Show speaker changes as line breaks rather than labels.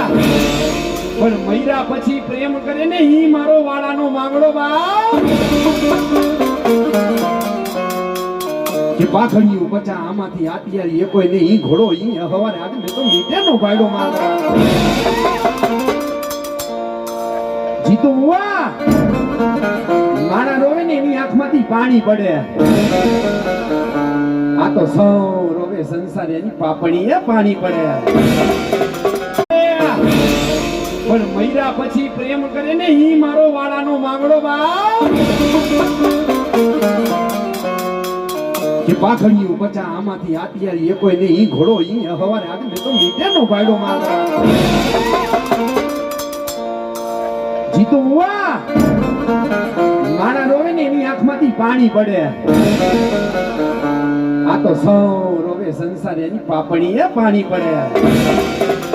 પણ મૈરા પછી પ્રેમ કરે ને ઈ મારો વાળાનો માંગડો બાપ કે પાખડીયું પચા આમાંથી આતિયારી એ કોઈ ને ઈ ઘોડો ઈ હવારે આજે મેં તો મીટરનો ભાડો માંગા જીતો હુઆ મારા રોવે ને એની આંખમાંથી પાણી પડે આ તો સૌ રોવે સંસાર એની પાપણી એ પાણી પડે પણ મૈરા પછી પ્રેમ કરે ને ઈ મારો વાળાનો માંગડો બાપ કે પાખડીયું પચા આમાંથી આતિયારી એ કોઈ ને ઈ ઘોડો ઈ હવારે આજે મેં તો મીટરનો ભાડો માંગા જીતો હુઆ મારા રોવે ને એની આંખમાંથી પાણી પડે આ તો સૌ રોવે સંસાર એની પાપણી એ પાણી પડે